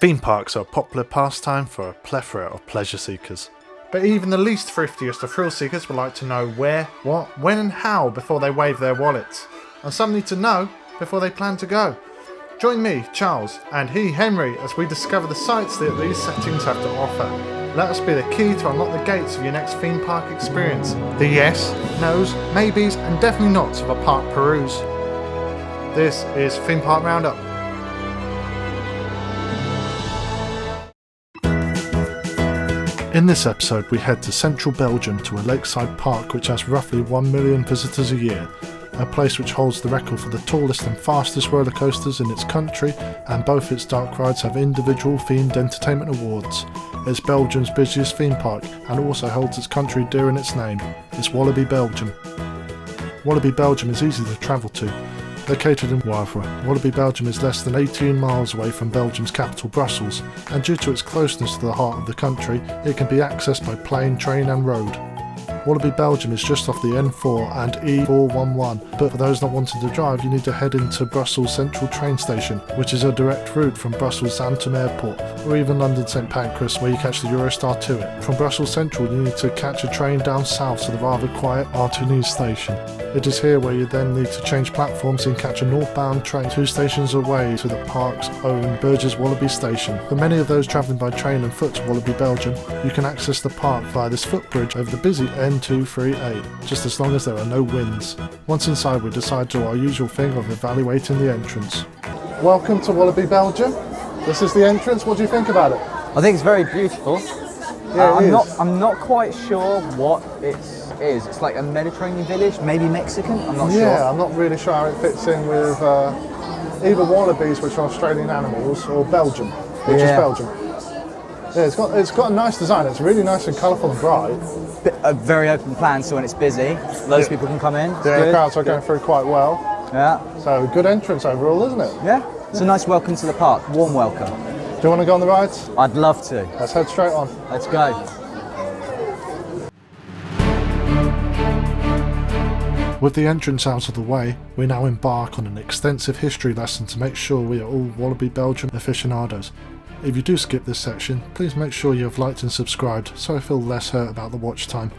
Theme parks are a popular pastime for a plethora of pleasure seekers. But even the least thriftiest of thrill seekers would like to know where, what, when and how before they wave their wallets. And some need to know before they plan to go. Join me, Charles, and he, Henry, as we discover the sights that these settings have to offer. Let us be the key to unlock the gates of your next theme park experience. The yes, no's, maybes and definitely nots of a park peruse. This is Theme Park Roundup. In this episode we head to central Belgium to a lakeside park which has roughly 1 million visitors a year, a place which holds the record for the tallest and fastest roller coasters in its country, and both its dark rides have individual themed entertainment awards. It's Belgium's busiest theme park and also holds its country dear in its name. It's Walibi Belgium. Walibi Belgium is easy to travel to. Located in Wavre, Walibi Belgium is less than 18 miles away from Belgium's capital Brussels, and due to its closeness to the heart of the country, it can be accessed by plane, train and road. Walibi Belgium is just off the N4 and E411, but for those not wanting to drive, you need to head into Brussels Central train station, which is a direct route from Brussels Zaventem Airport, or even London St Pancras, where you catch the Eurostar to it. From Brussels Central, you need to catch a train down south to the rather quiet Artois station. It is here where you then need to change platforms and catch a northbound train 2 stations away to the park's own Burgess Walibi station. For many of those travelling by train and foot to Walibi Belgium, you can access the park via this footbridge over the busy N238, just as long as there are no winds. Once inside, we decide to do our usual thing of evaluating the entrance. Welcome to Walibi Belgium. This is the entrance. What do you think about it? I think it's very beautiful. Yeah, I'm not quite sure what it is. It's like a Mediterranean village, maybe Mexican. I'm not sure. Yeah, I'm not really sure how it fits in with either wallabies, which are Australian animals, or Belgium, which is Belgium. Yeah, it's got a nice design. It's really nice and colourful and bright. A very open plan, so when it's busy, loads of people can come in. The crowds are going through quite well. Yeah. So good entrance overall, isn't it? Yeah. It's a nice welcome to the park. Warm welcome. Do you want to go on the rides? I'd love to. Let's head straight on. Let's go. With the entrance out of the way, we now embark on an extensive history lesson to make sure we are all Walibi Belgium aficionados. If you do skip this section, please make sure you have liked and subscribed so I feel less hurt about the watch time.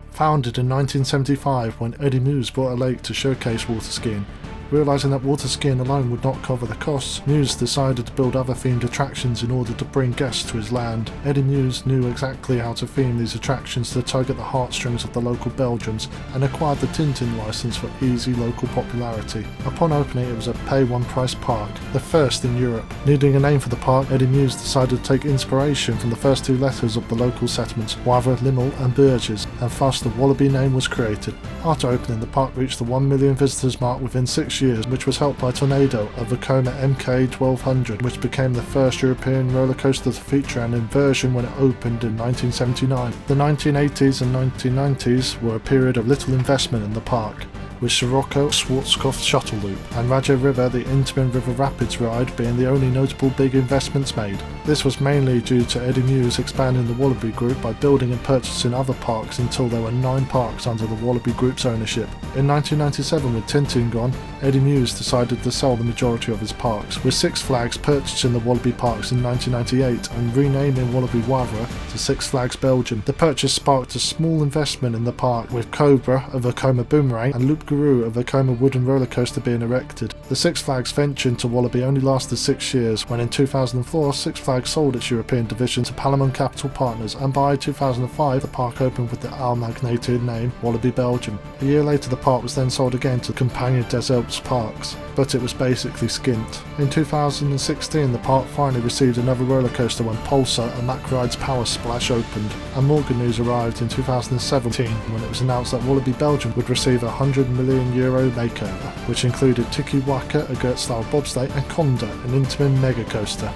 Founded in 1975 when Eddie Muse bought a lake to showcase water skiing. Realising that water skiing alone would not cover the costs, Muse decided to build other themed attractions in order to bring guests to his land. Eddie Muse knew exactly how to theme these attractions to tug at the heartstrings of the local Belgians and acquired the Tintin licence for easy local popularity. Upon opening, it was a pay one price park, the first in Europe. Needing a name for the park, Eddie Muse decided to take inspiration from the first 2 letters of the local settlements, Wavre, Limmel and Burgess, and thus the Walibi name was created. After opening, the park reached the 1 million visitors mark within 6 years, which was helped by Tornado, a Vekoma MK1200, which became the first European roller coaster to feature an inversion when it opened in 1979. The 1980s and 1990s were a period of little investment in the park, with Sirocco Schwarzkopf Shuttle Loop and Radja River, the Intamin River Rapids ride, being the only notable big investments made. This was mainly due to Eddie Muse expanding the Walibi Group by building and purchasing other parks until there were 9 parks under the Walibi Group's ownership. In 1997, with Tintin gone, Eddie Muse decided to sell the majority of his parks, with Six Flags purchasing the Walibi parks in 1998 and renaming Walibi Wavre to Six Flags Belgium. The purchase sparked a small investment in the park, with Cobra, a Vekoma boomerang, and Loup-Garou, a Vekoma wooden roller coaster, being erected. The Six Flags venture into Walibi only lasted 6 years, when in 2004 Six Flags sold its European division to Palamon Capital Partners, and by 2005 the park opened with the amalgamated name Walibi Belgium. A year later the park was then sold again to Compagnie des Alpes Parks, but it was basically skint. In 2016 the park finally received another roller coaster when Pulsar, a Mack Rides Power Splash, opened, and more good news arrived in 2017 when it was announced that Walibi Belgium would receive a €100 million makeover, which included Tiki Waka, a Gert-style bobsleigh, and Kondaa, an Intamin mega coaster.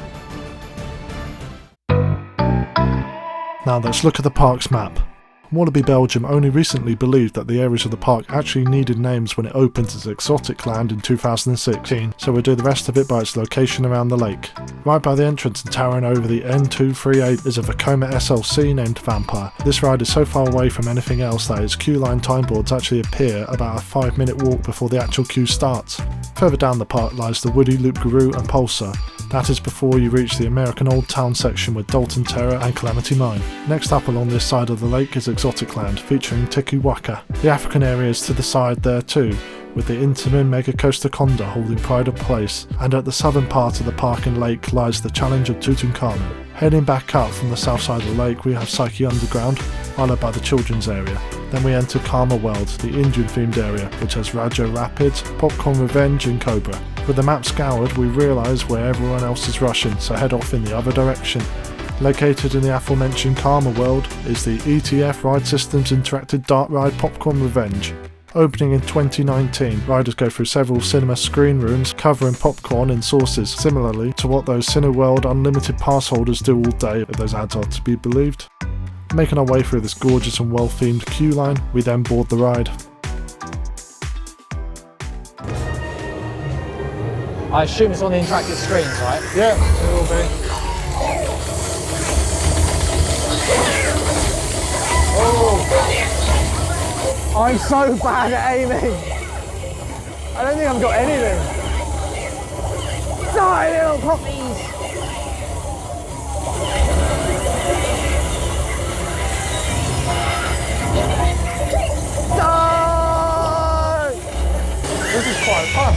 Now let's look at the park's map. Walibi Belgium only recently believed that the areas of the park actually needed names when it opened as Exotic Land in 2016, so we'll do the rest of it by its location around the lake. Right by the entrance and towering over the N238 is a Vekoma SLC named Vampire. This ride is so far away from anything else that its queue line time boards actually appear about a 5-minute walk before the actual queue starts. Further down the park lies the Woodie, Loup-Garou and Pulsar. That is before you reach the American Old Town section with Dalton Terror and Calamity Mine. Next up along this side of the lake is Exotic Land, featuring Tiki Waka. The African area is to the side there too, with the intimate mega coaster Kondaa holding pride of place, and at the southern part of the park and lake lies the challenge of Tutankhamun. Heading back up from the south side of the lake we have Psyké Underground, followed by the children's area. Then we enter Karma World, the Indian themed area, which has Radja Rapids, Popcorn Revenge and Cobra. With the map scoured we realise where everyone else is rushing, so head off in the other direction. Located in the aforementioned Karma World is the ETF Ride Systems Interactive Dart Ride Popcorn Revenge. Opening in 2019, riders go through several cinema screen rooms covering popcorn and sauces, similarly to what those Cineworld Unlimited pass holders do all day, if those ads are to be believed. Making our way through this gorgeous and well-themed queue line, we then board the ride. I assume it's on the interactive screens, right? Yeah, it will be. Oh! I'm so bad at aiming. I don't think I've got anything. Die, little puppies! Die! This is quite fun.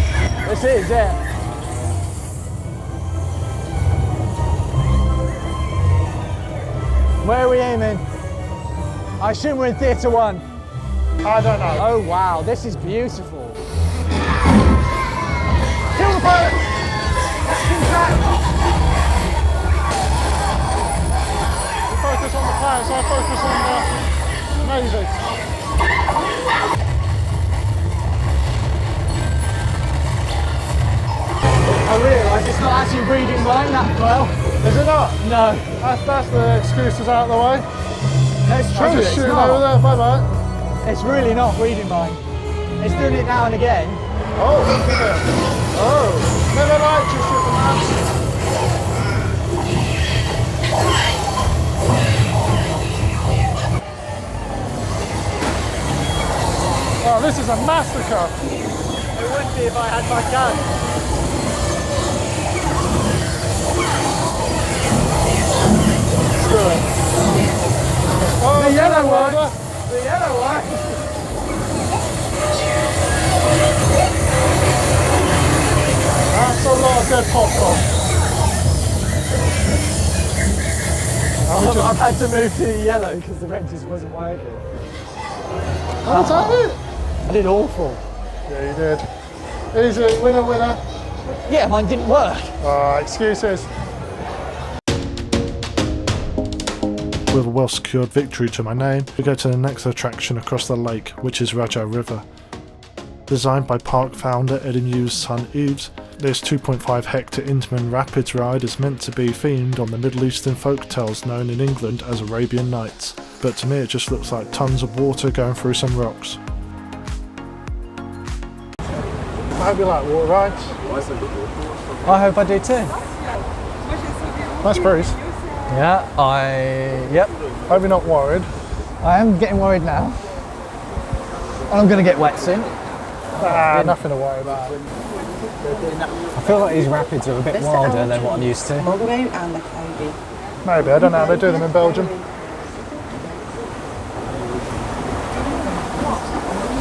This is, yeah. Where are we aiming? I assume we're in Theatre 1. I don't know. Oh wow, this is beautiful. Kill the bird! You focus on the players, I focus on the mazes. I realise it's not actually reading mine that well. Is it not? No. That's the excuses out of the way. No, it's true, I'm just it's shooting not. over there, bye bye. It's really not reading mine. It's doing it now and again. Oh, look at it. Oh, never liked you, Superman. Oh, this is a massacre. It would be if I had my gun. Screw it. Oh, The yellow one. one. The yellow one. That's a lot of dead popcorn. I've had to move to the yellow because the red just wasn't working. Oh, is that it? I did awful. Yeah, you did. Easy, winner, winner. Yeah, mine didn't work. Excuses. With a well-secured victory to my name, we go to the next attraction across the lake, which is Radja River. Designed by park founder Ed and Yu's son Yves, this 2.5 hectare Intamin Rapids ride is meant to be themed on the Middle Eastern folk tales known in England as Arabian Nights, but to me it just looks like tons of water going through some rocks. I hope you like water rides. I hope I do too. Nice breeze. Yeah, yep. Hope you're not worried. I am getting worried now. And I'm going to get wet soon. Nothing to worry about. I feel like these rapids are a bit wilder than what I'm used to. Maybe, I don't know, they do them in Belgium.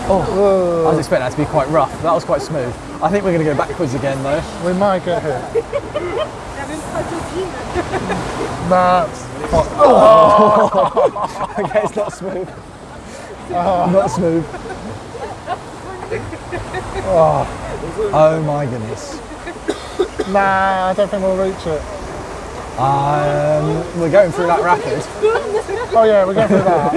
Oh, I was expecting that to be quite rough. That was quite smooth. I think we're going to go backwards again though. We might get hit. Nah. Oh. Okay, it's not smooth. Not smooth. Oh my goodness. Nah, I don't think we'll reach it. We're going through that rapid. Oh yeah, we're going through that.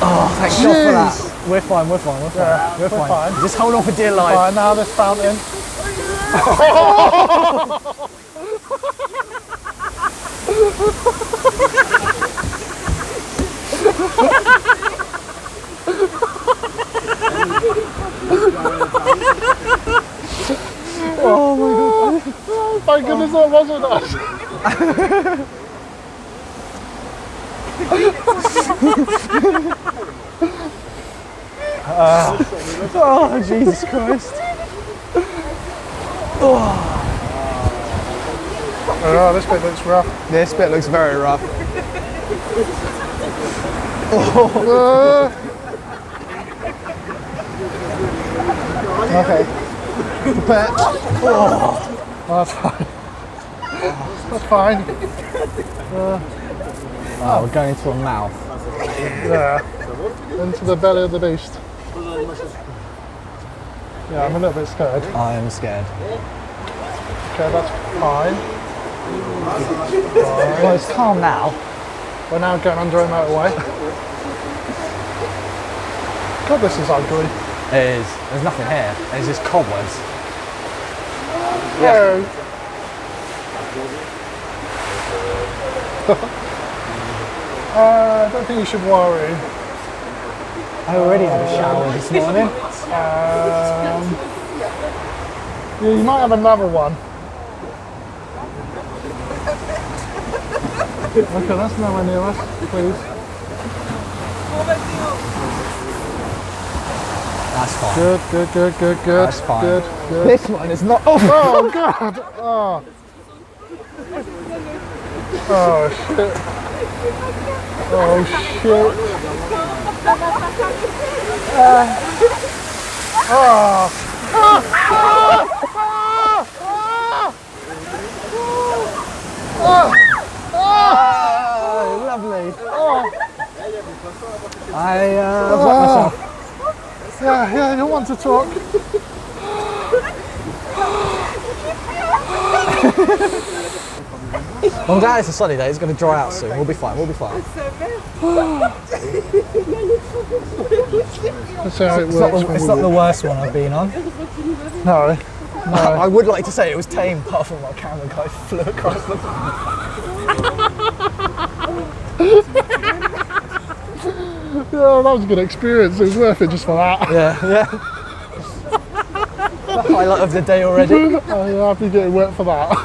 Oh, thank God for that. We're fine, we're fine, we're fine. Yeah, we're fine. Just hold on for dear life. Fine, now this fountain. Oh my God. Oh, thank goodness that wasn't us. Oh, Jesus Christ. Oh, this bit looks rough. This bit looks very rough. Okay. Prepare. Oh, that's fine. That's fine. Oh, we're going into a mouth. Yeah. Into the belly of the beast. Yeah, I'm a little bit scared. I am scared. Okay, that's fine. Well, it's calm now. We're now going under a motorway. God, this is ugly. It is. There's nothing here. There's just cobwebs. Yeah. I don't think you should worry. I already had a shower this morning. Yeah, you might have another one. Okay, that's nowhere near us, please. That's fine. Good. That's fine. Good. This one is not. Oh God! Oh. Oh shit! Oh shit! Lovely. I myself. Yeah, you want to talk? I'm glad it's a sunny day. It's going to dry out soon. We'll be fine. Let's see how it works. It's not the worst one I've been on. No. I would like to say it was tame, apart from my camera guy flew across the. Yeah, that was a good experience. It was worth it just for that. Yeah. The highlight of the day already. Oh, you're happy getting wet for that.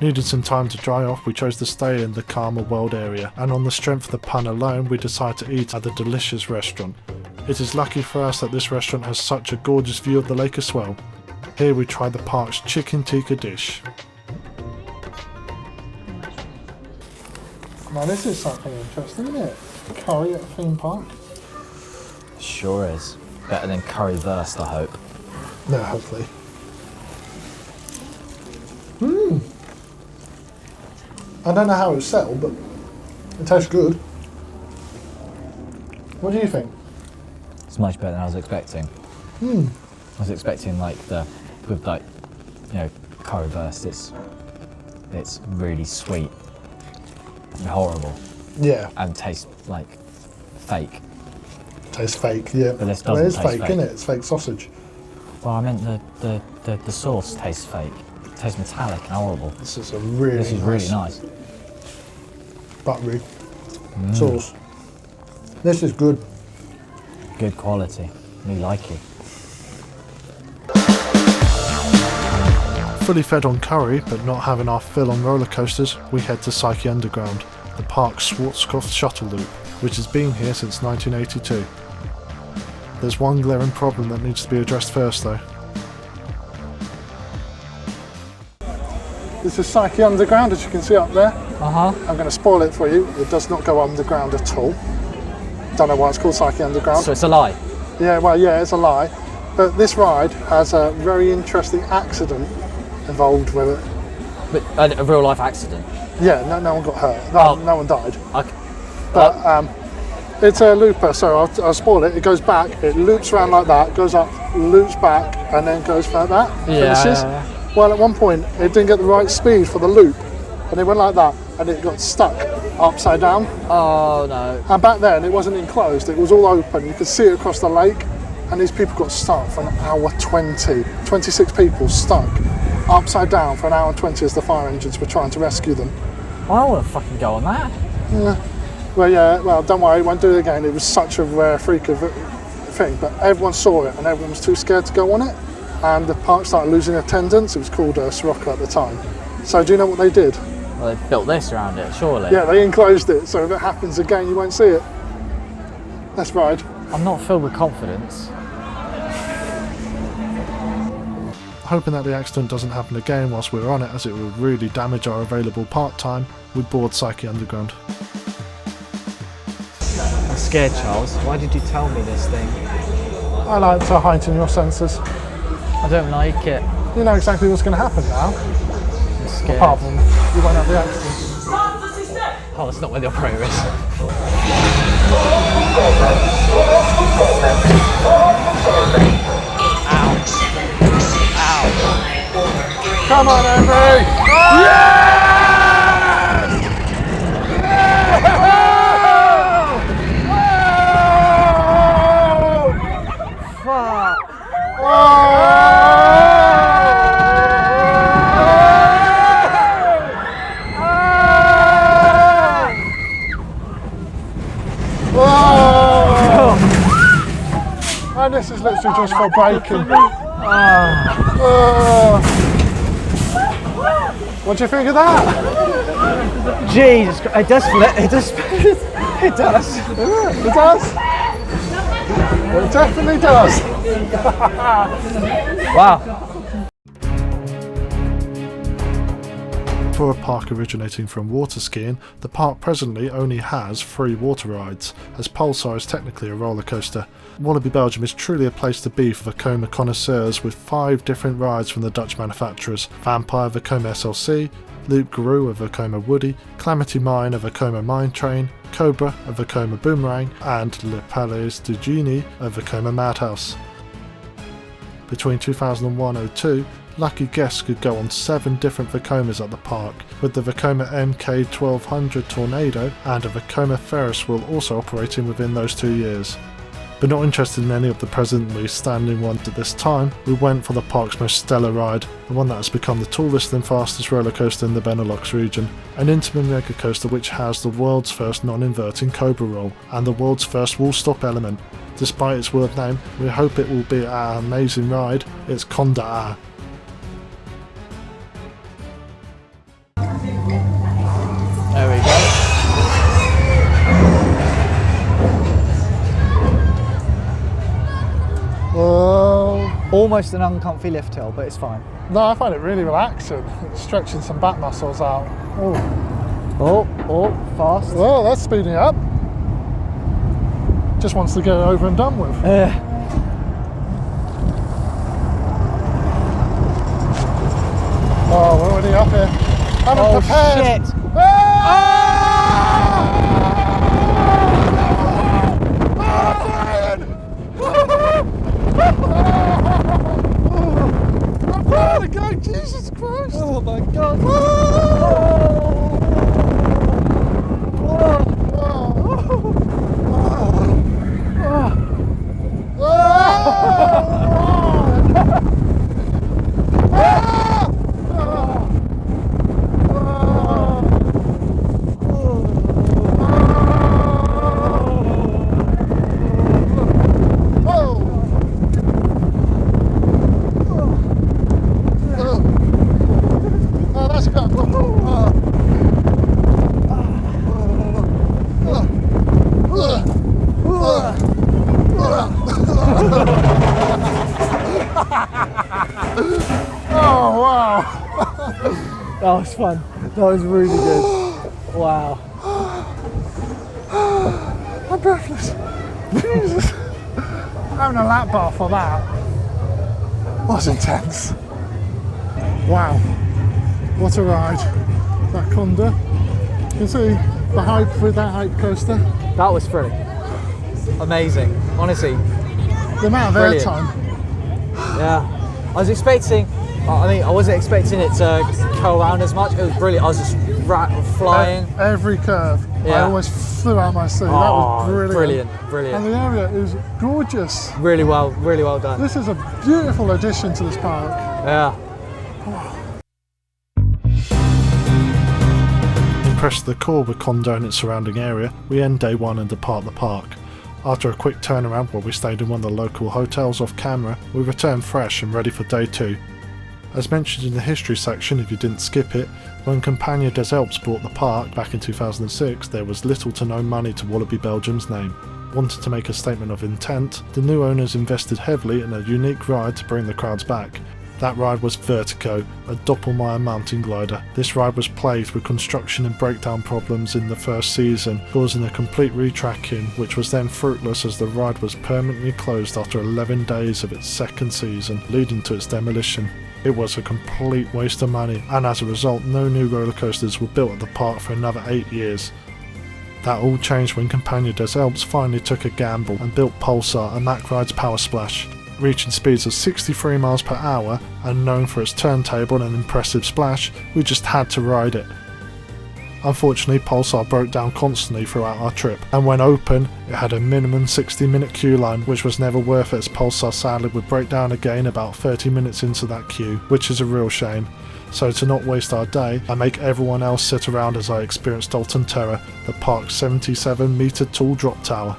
Needed some time to dry off, we chose to stay in the calmer world area, and on the strength of the pun alone, we decided to eat at the delicious restaurant. It is lucky for us that this restaurant has such a gorgeous view of the lake as well. Here we tried the park's chicken tikka dish. Now this is something interesting, isn't it? Curry at a theme park. Sure is. Better than curry burst, I hope. No, hopefully. I don't know how it's settled, but it tastes good. What do you think? It's much better than I was expecting. I was expecting curry burst. It's really sweet and horrible. Yeah. And tastes like fake. Tastes fake, yeah. But this Well, it is doesn't taste fake, fake. isn't it? It's fake sausage. Well, I meant the sauce tastes fake. It tastes metallic and horrible. This is really nice. Buttery sauce. This is good. Good quality. Me like it. Fully fed on curry, but not having our fill on roller coasters, we head to Psyké Underground, the park's Schwarzkopf shuttle loop, which has been here since 1982. There's one glaring problem that needs to be addressed first though. This is Psyké Underground, as you can see up there. I'm going to spoil it for you. It does not go underground at all. Don't know why it's called Psyké Underground. So it's a lie? Yeah, well, yeah, it's a lie. But this ride has a very interesting accident involved with it. But a real life accident? Yeah, no one got hurt. No one died. Okay. But it's a looper, so I'll spoil it. It goes back, it loops around like that, goes up, loops back, and then goes like that. Finishes. Yeah. Well, at one point, it didn't get the right speed for the loop, and it went like that, and it got stuck upside down. Oh no. And back then, it wasn't enclosed, it was all open. You could see it across the lake, and these people got stuck for an hour 20. 26 people stuck upside down for an hour and 20 as the fire engines were trying to rescue them. I don't want to fucking go on that. Yeah. Well, don't worry, won't do it again. It was such a rare freak of thing, but everyone saw it and everyone was too scared to go on it. And the park started losing attendance. It was called Sirocco at the time. So do you know what they did? Well, they built this around it, surely. Yeah, they enclosed it, so if it happens again, you won't see it. Let's ride. I'm not filled with confidence. Hoping that the accident doesn't happen again whilst we're on it, as it would really damage our available park time, we board Psyké Underground. I'm scared, Charles. Why did you tell me this thing? I like to heighten your senses. I don't like it. You know exactly what's going to happen now. I'm scared. Apart from you won't have the accident. Oh, that's not where the operator is. Come on, Avery! Yes! Fuck! And this is literally just for braking. What do you think of that? Jesus Christ, it does flip, it does it does. It does? It definitely does. Wow. For a park originating from water skiing, the park presently only has 3 water rides, as Pulsar is technically a roller coaster. Walibi Belgium is truly a place to be for Vekoma connoisseurs, with 5 different rides from the Dutch manufacturers: Vampire Vekoma SLC, Loup-Garou, a Vekoma Woodie, Calamity Mine, a Vekoma Mine Train, Cobra, a Vekoma Boomerang, and Le Palais du Génie, a Vekoma Madhouse. Between 2001-02, lucky guests could go on 7 different Vekomas at the park, with the Vekoma MK1200 Tornado and a Vekoma Ferris wheel also operating within those 2 years. But not interested in any of the presently standing ones at this time, we went for the park's most stellar ride, the one that has become the tallest and fastest roller coaster in the Benelux region, an intimate mega coaster which has the world's first non-inverting Cobra roll and the world's first wall stop element. Despite its word name, we hope it will be an amazing ride. It's Kondaa. There we go. Almost an uncomfy lift hill, but it's fine. No, I find it really relaxing. It's stretching some back muscles out. Oh, fast. Well, that's speeding up. Just wants to get it over and done with. Oh, we're already up here. I'm prepared. Shit. Jesus Christ! Oh my God! That was fun. That was really good. Wow. I'm breathless. Jesus. Having a lap bar for that was intense. Wow. What a ride. That Kondaa. You can see the hype with that hype coaster. That was thrilling. Amazing. Honestly. The amount of airtime. Yeah. I was expecting, I wasn't expecting it to go around as much. It was brilliant. I was just flying. Every curve. Yeah. I almost flew out my seat. That was brilliant. Brilliant. And the area is gorgeous. Really well done. This is a beautiful addition to this park. Yeah. Impressed to the core with Kondaa and its surrounding area, we end day 1 and depart the park. After a quick turnaround where we stayed in one of the local hotels off camera, we return fresh and ready for day 2. As mentioned in the history section if you didn't skip it, when Compagnie des Alpes bought the park back in 2006 there was little to no money to Walibi Belgium's name. Wanted to make a statement of intent, the new owners invested heavily in a unique ride to bring the crowds back. That ride was Vertigo, a Doppelmayr mountain glider. This ride was plagued with construction and breakdown problems in the first season, causing a complete retracking, which was then fruitless as the ride was permanently closed after 11 days of its second season, leading to its demolition. It was a complete waste of money, and as a result no new roller coasters were built at the park for another 8 years. That all changed when Compagnie des Alpes finally took a gamble and built Pulsar, a Mack Rides Power Splash. Reaching speeds of 63 miles per hour and known for its turntable and impressive splash, we just had to ride it. Unfortunately, Pulsar broke down constantly throughout our trip, and when open, it had a minimum 60-minute queue line, which was never worth it as Pulsar sadly would break down again about 30 minutes into that queue, which is a real shame. So to not waste our day, I make everyone else sit around as I experience Dalton Terror, the park's 77 metre tall drop tower.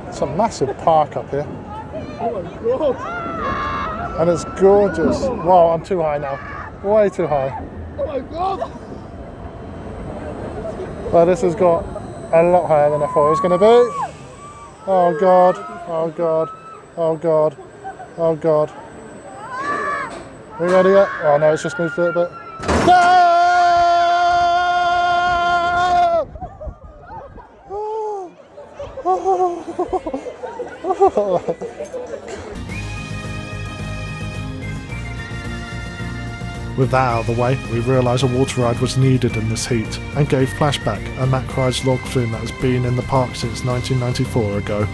It's a massive park up here. Oh my god! And it's gorgeous. Wow, I'm too high now. Way too high. Oh my god! Well, this has got a lot higher than I thought it was going to be. Oh god, oh god, oh god, oh god. Are we ready yet? Oh no, it's just moved a little bit. No! With that out of the way, we realised a water ride was needed in this heat, and gave Flashback, a Mack Rides log flume that has been in the park since 1994 ago.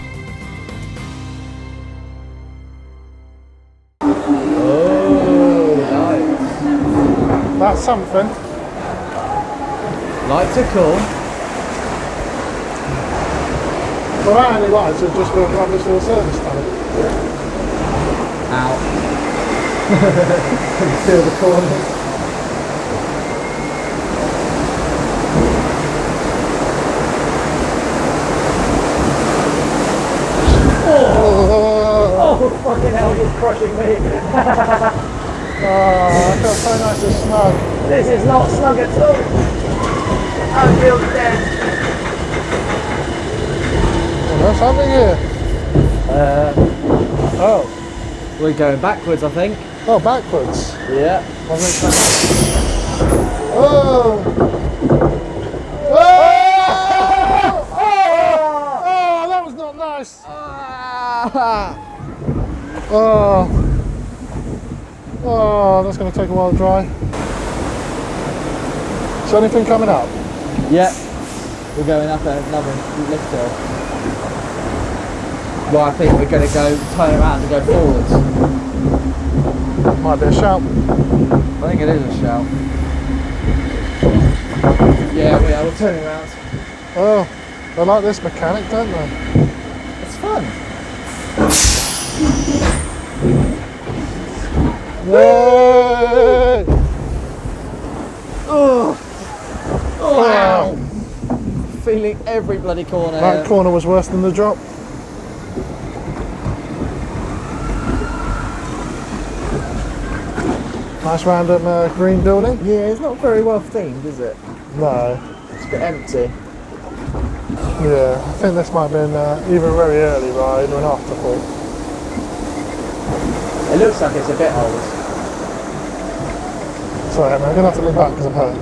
Oh, lights. That's something. Lights are cool. Without any lights, it'd just look like this little service tunnel. Ow. Can feel the corners. Oh, fucking hell, you're crushing me. Oh, I feel so nice and snug. This is not snug at all. I feel dead. What's happening here? Oh. We're going backwards, I think. Oh, backwards. Yeah. Oh! Oh! Oh! That was not nice. Oh. Oh, that's going to take a while to dry. Is there anything coming up? Yeah. We're going up another lift hill. Well, I think we're going to go turn around and go forwards. Might be a shout. I think it is a shout. Yeah, we are. We're turning around. Oh, they like this mechanic, don't they? It's fun. Yay! Oh! Wow! Feeling every bloody corner. That corner was worse than the drop. Nice random green building. Yeah, it's not very well themed, is it? No. It's a bit empty. Yeah, I think this might have been either a very early ride or an afterthought. It looks like it's a bit old. Sorry, I'm going to have to lean back because I'm hurt.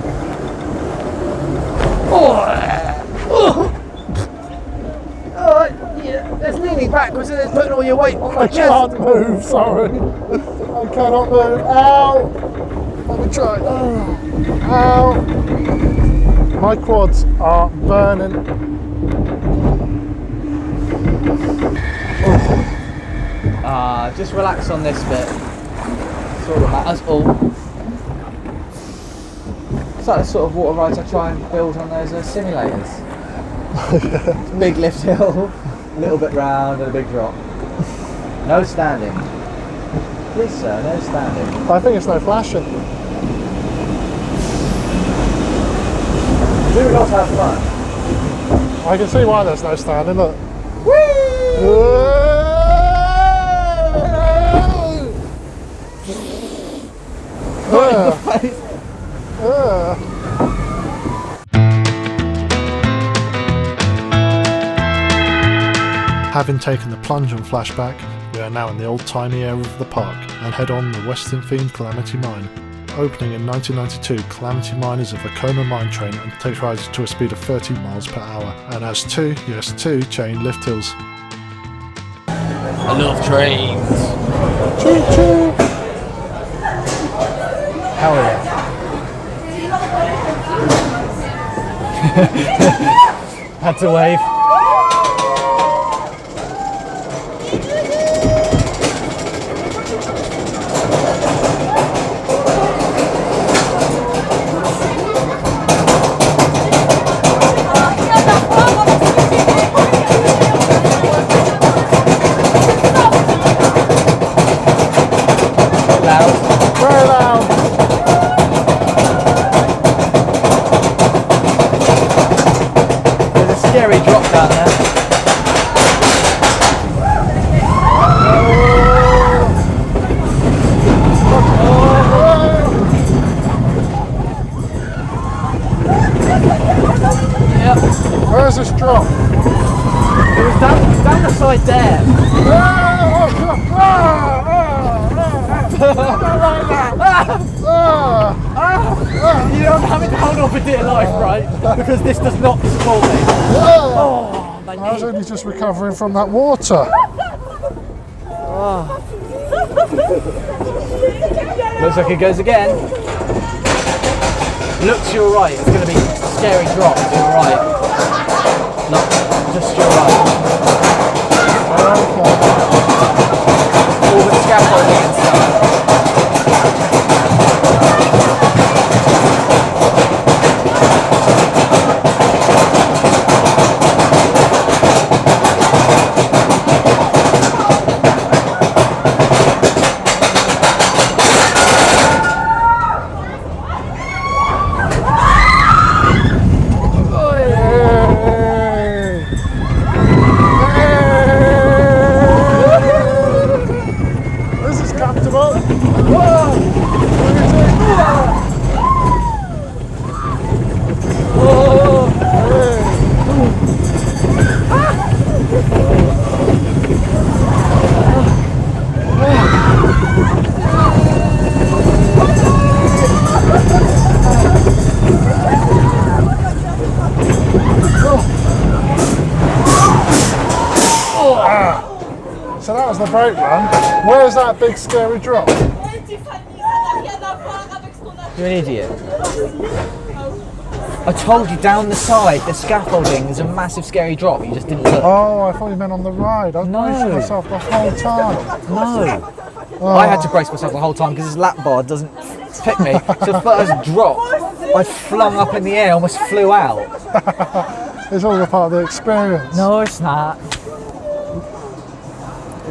Yeah, there's leaning backwards and there's putting all your weight on my I chest. can't move, sorry. I cannot move. Ow! Let me try. Ow! My quads are burning. Just relax on this bit. That's all that matters. Oh. It's like the sort of water rides I try and build on those simulators. Big lift hill, a little bit round and a big drop. No standing. Please sir, no standing. I think it's no flashing. Do not have fun. I can see why there's no standing, look. Whee! Having taken the plunge and flashback, we are now in the old-timey area of the park and head on the western-themed Calamity Mine. Opening in 1992, Calamity Mine is a Vekoma mine train and takes riders to a speed of 30 miles per hour and has two chain lift hills. I love trains. Choo choo! Hell yeah. Had to wave. Scary drop down there. Yep. Where's this drop? It was down the side there. You know, I'm having to hold on for dear life, right? Because this does not support me. Oh, my knee. I was only just recovering from that water. Oh. Looks like it goes again. Looks you're right. It's going to be a scary drop. You're right. No, just you're right. All the scaffolding and stuff. So that was the brake run. Where's that big scary drop? You're an idiot. I told you down the side, the scaffolding is a massive scary drop. You just didn't look. Oh, I thought you meant on the ride. I was bracing myself the whole time. No. Oh. I had to brace myself the whole time because this lap bar doesn't pick me. So the first drop, I flung up in the air, almost flew out. It's all a part of the experience. No, it's not.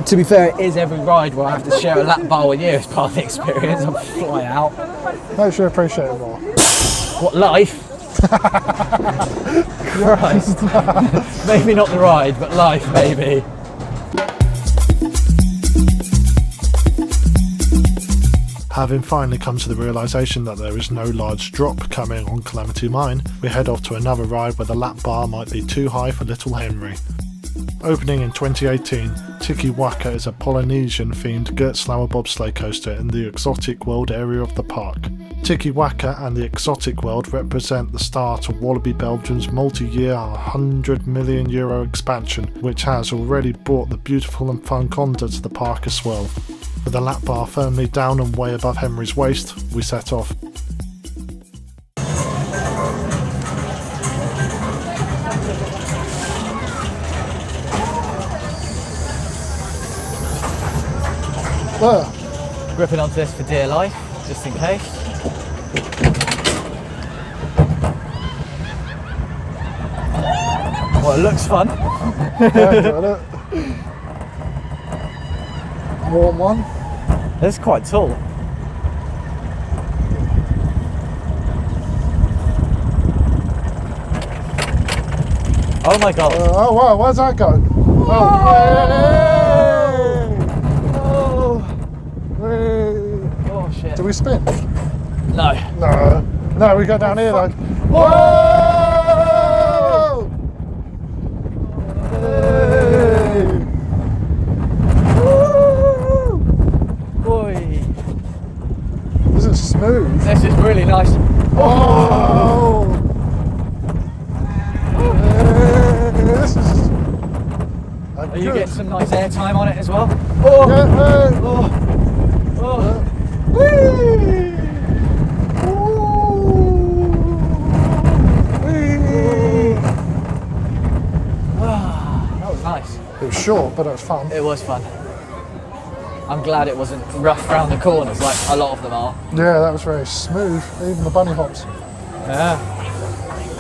To be fair, it is every ride where I have to share a lap bar with you as part of the experience. I'll fly out. Makes you appreciate it more. What, life? Christ. Maybe not the ride, but life, maybe. Having finally come to the realisation that there is no large drop coming on Calamity Mine, we head off to another ride where the lap bar might be too high for little Henry. Opening in 2018, Tiki Waka is a Polynesian-themed Gertzlauer bobsleigh coaster in the Exotic World area of the park. Tiki Waka and the Exotic World represent the start of Walibi Belgium's multi-year €100 million expansion, which has already brought the beautiful and fun Kondaa to the park as well. With the lap bar firmly down and way above Henry's waist, we set off. Gripping onto this for dear life, just in case. Well, it looks fun. Yeah, warm one. It's quite tall. Oh my god. Oh wow, where's that going? Oh shit. Do we spin? No. No. No, we go down here though. Whoa! Hey! Boy. This is smooth. This is really nice. Oh! Hey, this is. Are you getting some nice air time on it as well? Oh! Yeah, hey. Oh! Oh! Whee! That was nice. It was short, but it was fun. It was fun. I'm glad it wasn't rough round the corners like a lot of them are. Yeah, that was very smooth. Even the bunny hops. Yeah.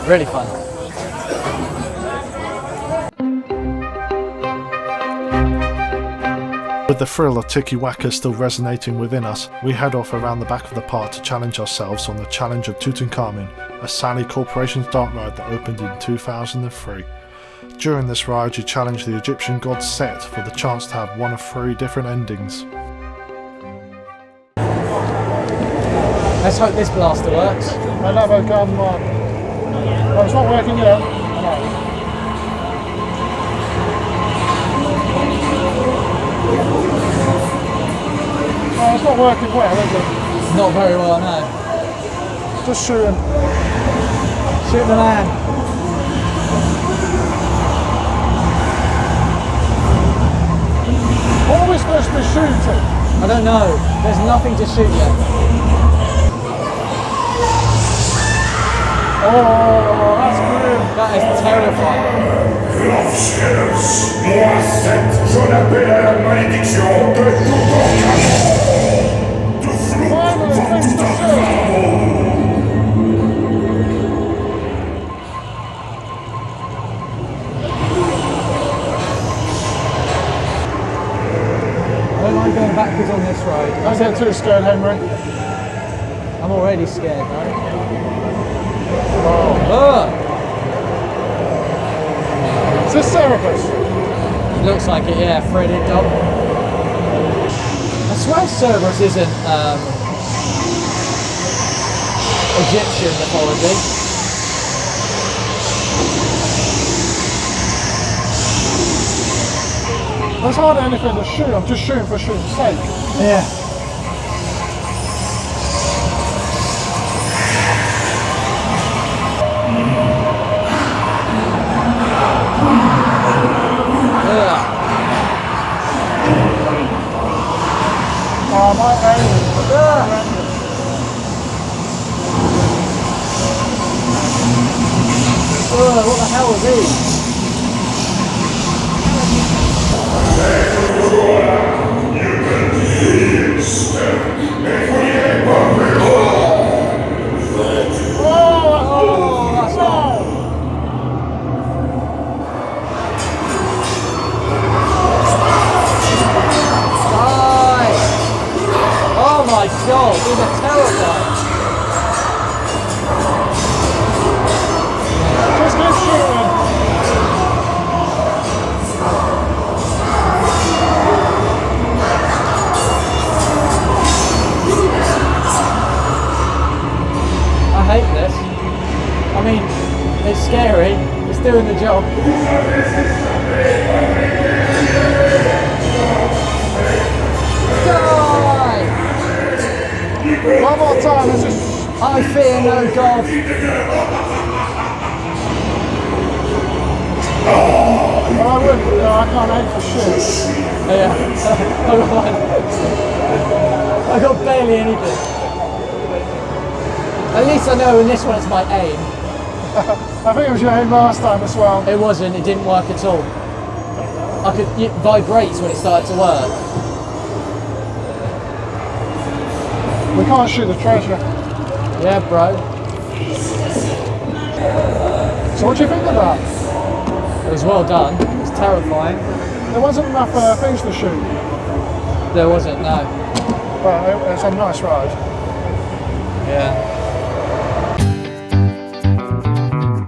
Really fun. With the thrill of Tiki Waka still resonating within us, we head off around the back of the park to challenge ourselves on the Challenge of Tutankhamun, a Sally Corporation's dark ride that opened in 2003. During this ride, you challenge the Egyptian god Set for the chance to have one of 3 different endings. Let's hope this blaster works. Another gun one. Oh, it's not working yet. Oh, it's not working well, is it? Not very well, no. Just shooting. Shoot the man. What are we supposed to be shooting? I don't know. There's nothing to shoot yet. Oh, that's grim. That is terrifying. Lorsqu'elle moi cette, j'en appelle à la malédiction de Tutankhamun. De flou pour Tutankhamun. I don't like going backwards on this ride. Don't get too scared, Henry. I'm already scared, right? Oh. Is this Cerberus? Looks like it, yeah, threaded dog. I swear Cerberus isn't Egyptian mythology. There's hardly anything to shoot, I'm just shooting for shooting's sake. Yeah. Oh, my aim is What the hell are these? Oh my god, these are terrifying. just keep shooting. I hate this. I mean, it's scary, it's doing the job. Die! One more time, this is... I fear no god. I wouldn't, no, I can't aim for shit. Yeah. I got barely anything. At least I know in this one it's my aim. I think it was your aim last time as well. It wasn't, it didn't work at all. It vibrates when it started to work. We can't shoot the treasure. Yeah, bro. So what do you think of that? It was well done. It was terrifying. There wasn't enough things to shoot, There wasn't, no. but it's a nice ride. Yeah.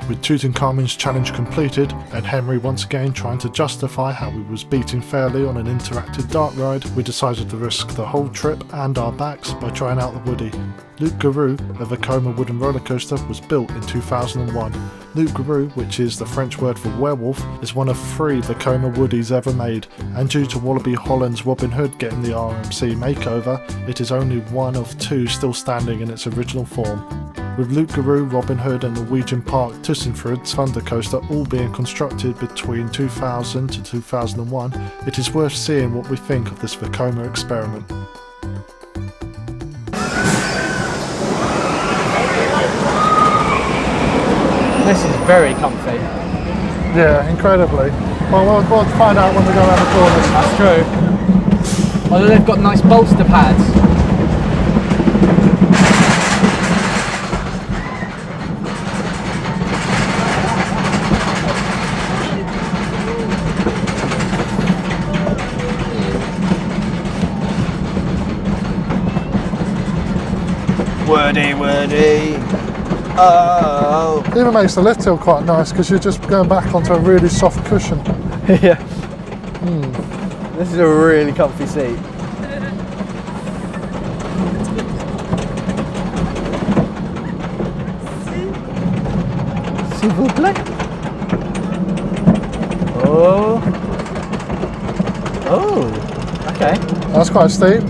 With Tutankhamun's challenge completed, and Henry once again trying to justify how he was beaten fairly on an interactive dark ride, we decided to risk the whole trip and our backs by trying out the Woodie. Loup-Garou, a Vekoma wooden roller coaster, was built in 2001. Loup-Garou, which is the French word for werewolf, is one of 3 Vekoma Woodies ever made, and due to Walibi Holland's Robin Hood getting the RMC makeover, it is only one of 2 still standing in its original form. With Loup-Garou, Robin Hood and Norwegian Park Tussenfrid's Thunder Coaster all being constructed between 2000 to 2001, it is worth seeing what we think of this Vekoma experiment. This is very comfy. Yeah, incredibly. Well, we'll find out when we go around the corners. That's true. Although they've got nice bolster pads. Woodie. Oh. It even makes the lift hill quite nice because you're just going back onto a really soft cushion. Yeah. This is a really comfy seat. S'il vous plaît. Oh. Okay. That's quite steep.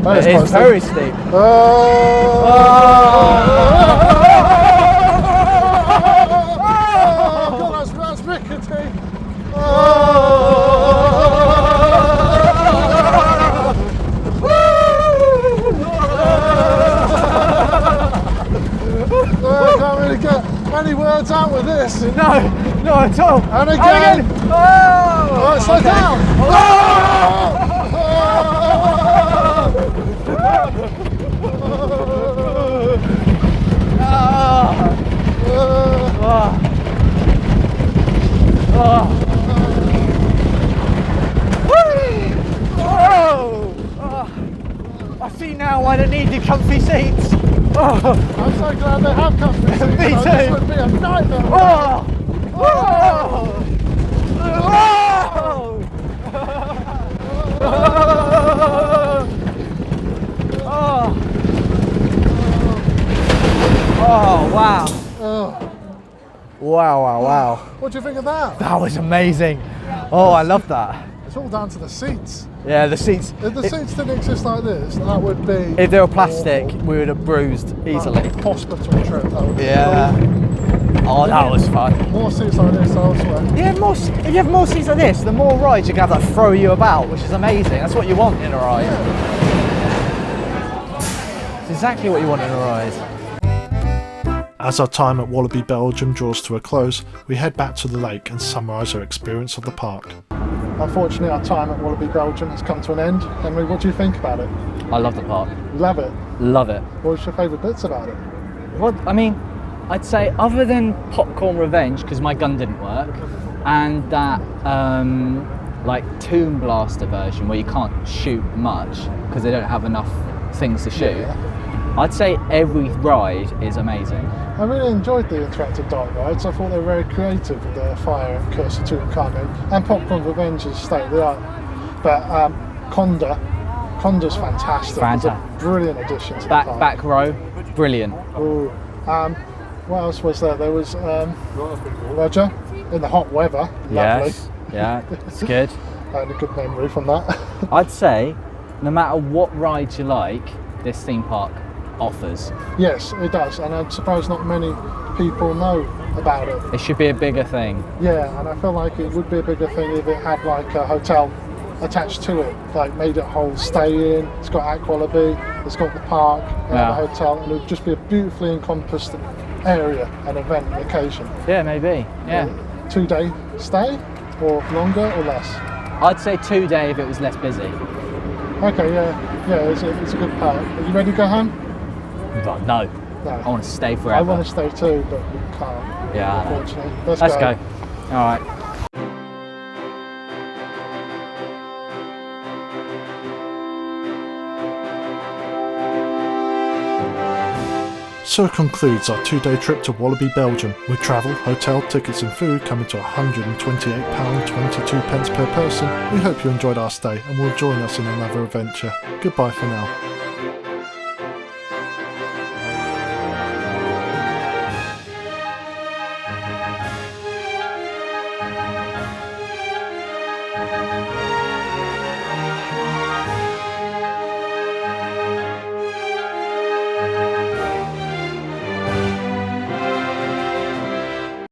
That is quite It's very steep. God, that's rickety. I can't really get any words out with this. No, not at all. And again. Oh, Slow okay. down. I see now why they need the comfy seats. I'm so glad they have comfy seats. Me too. This would be a nightmare. Oh, wow. Wow. What do you think of that? That was amazing. Oh, I love that. It's all down to the seats. Yeah, the seats. If the seats didn't exist like this, that would be... If they were plastic, we would have bruised easily. Hospital trip, that would be. Yeah. Oh, that was fun. More seats like this elsewhere. Yeah, if you have more seats like this, the more rides you can have that throw you about, which is amazing. That's what you want in a ride. It's exactly what you want in a ride. As our time at Walibi Belgium draws to a close, we head back to the lake and summarise our experience of the park. Unfortunately, our time at Walibi Belgium has come to an end. Henry, what do you think about it? I love the park. Love it. Love it. What was your favourite bits about it? Well, I mean, I'd say other than Popcorn Revenge, because my gun didn't work, and that like Tomb Blaster version where you can't shoot much because they don't have enough things to shoot. Yeah. I'd say every ride is amazing. I really enjoyed the interactive dark rides. I thought they were very creative with the fire and Curse of Tutankhamun, and Popcorn Revenge is state of the art. But Konda's fantastic. It's a brilliant addition to the park. Back row, brilliant. Ooh. What else was there? There was Radja in the hot weather. Lovely. Yes, yeah, it's good. I had a good memory from that. I'd say no matter what rides you like, this theme park offers. Yes, it does, and I'm surprised not many people know about it. It should be a bigger thing. Yeah, and I feel like it would be a bigger thing if it had like a hotel attached to it, like made it a whole stay in. It's got Walibi, it's got the park, and the hotel, and it would just be a beautifully encompassed area, an event, an occasion. Yeah, maybe. Yeah. 2-day stay, or longer or less? I'd say 2 day if it was less busy. Okay, yeah, it's a good park. Are you ready to go home? But no. I want to stay forever. I want to stay too, but we can't. Yeah. Unfortunately. Let's go. All right. So concludes our 2-day trip to Walibi Belgium, with travel, hotel, tickets and food coming to £128.22 per person. We hope you enjoyed our stay and will join us in another adventure. Goodbye for now.